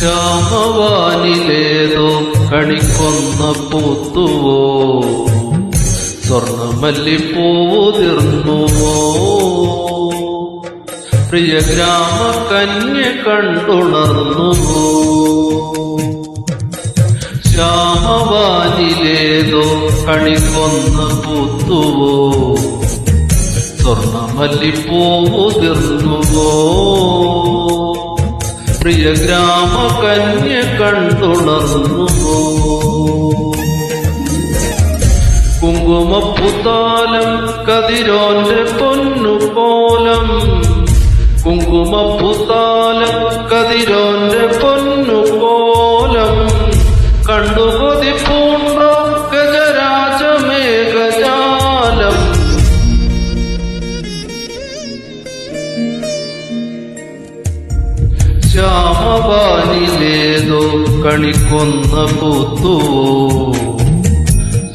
ശ്യാമവാനിലേതോ കണിക്കൊന്ന പൂത്തുവോ, സ്വർണ്ണമല്ലിപ്പൂതിർന്നുവോ, പ്രിയ ഗ്രാമകന്യ കണ്ടുണർന്നുവോ. ശ്യാമവാനിലേതോ കണിക്കൊന്ന പൂത്തുവോ, സ്വർണ്ണമല്ലിപ്പൂതിർന്നുവോ, പ്രിയ ഗ്രാമകന്യ കണ്ടുണർന്നുവോ. കുങ്കുമപ്പുത്താലം കതിരോന്റെ പൊന്നുകോലം, കുങ്കുമപ്പുത്താലം കതിരോന്റെ പൊന്നുകോലം, കണ്ടുകൊതി പൂണ്ടോ ഗജരാജമേഘജാലം. ശ്യാമവാനിലേതോ കണിക്കൊന്ന പൂത്തുവോ,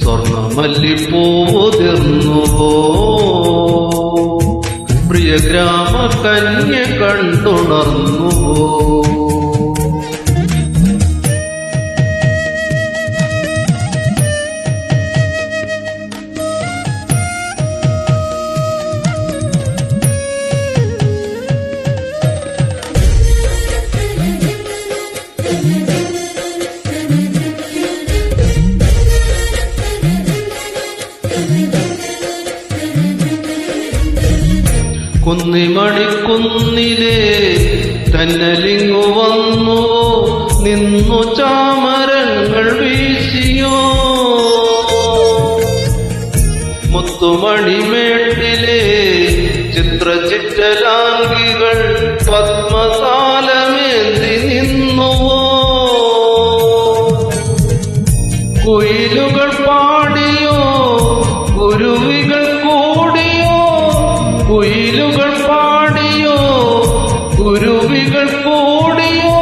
സ്വർണ്ണമല്ലിപ്പൂതിർന്നുവോ, പ്രിയ ഗ്രാമകന്യ കണ്ടുണർന്നുവോ. കുന്നിമണിക്കുന്നിലേ തന്നലിങ്ങു വന്നുവോ, നിന്നു ചാമരങ്ങൾ വീശിയോ, മുത്തുമണിമേട്ടിലെ ചിത്രചിറ്റലാംഗികൾ പത്മസാലമേന്തി നിന്നുവോ, കുയിലുകൾ പാടിയോ കുരുവികൾ കൂടിയോ, കുയിലുകൾ പാടിയോ കുരുവികൾ കൂടിയോ,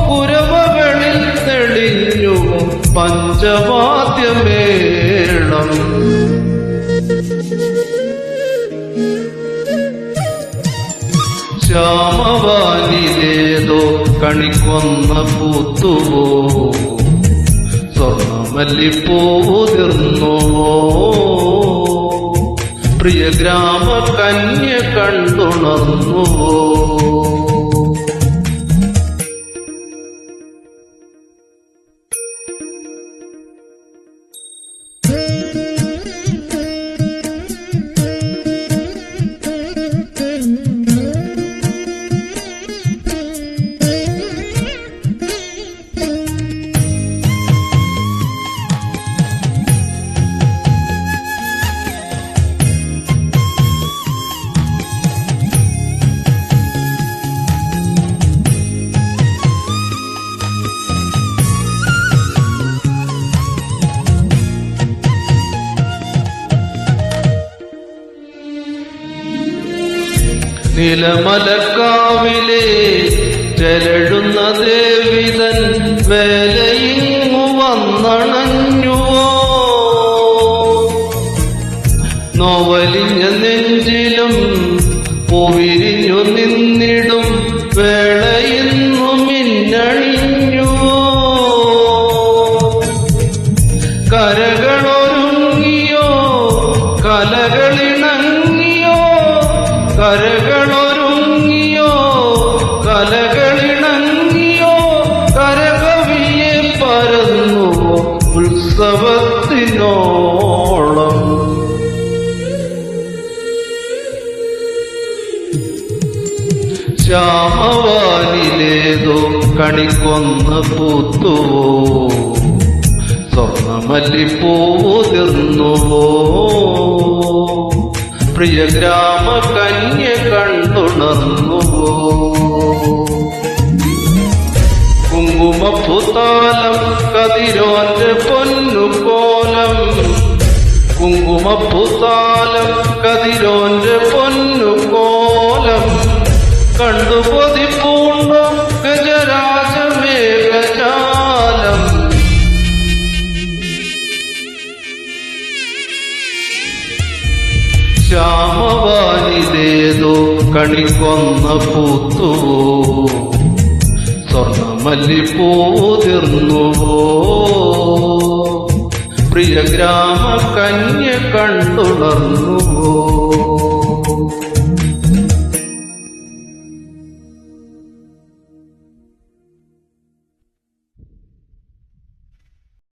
കുരവകളിൽ തെളിഞ്ഞു പഞ്ചവാദ്യമേളം. ശ്യാമവാനിലേതോ കണിക്കൊന്ന പൂത്തുവോ, സ്വർണ്ണമല്ലിപ്പൂതിർന്നുവോ, പ്രിയ ഗ്രാമകന്യ കണ്ടുണർന്നുവോ. നിലമലക്കാവിലെ ചെലഴുന്ന ദേവിതൻ വേലയിങ്ങു വന്നണഞ്ഞുവോ, നോവലിഞ്ഞ നെഞ്ചിലും പൂവിരിഞ്ഞു നിന്നിടും വേളയിന്നു മിന്നണിഞ്ഞുവോ, കരകളൊരുങ്ങിയോ കലകളിണങ്ങിയോ, കരകളൊരുങ്ങിയോ കലകളിണങ്ങിയോ, കരകവിയെ പരന്നുവോ ഉത്സവത്തിനോളം. ശ്യാമവാനിലേതോ കണിക്കൊന്ന പൂത്തുവോ, സ്വർണ്ണമല്ലിപ്പൂതിർന്നുവോ, പ്രിയ ഗ്രാമകന്യ കണ്ടുണർന്നുവോ. കുങ്കുമപ്പുത്താലം കതിരോന്റെ പൊന്നുകോലം, കുങ്കുമപ്പുത്താലം കതിരോന്റെ പൊന്നുകോലം, കണ്ടുകൊതി പൂണ്ടോ ഗജരാജമേഘജാലം. ശ്യാമവാനിലേതോ കണിക്കൊന്ന പൂത്തുവോ, സ്വർണ്ണ മല്ലിപ്പൂതിർന്നുവോ പ്രിയ ഗ്രാമ കന്യ കണ്ടുണർന്നുവോ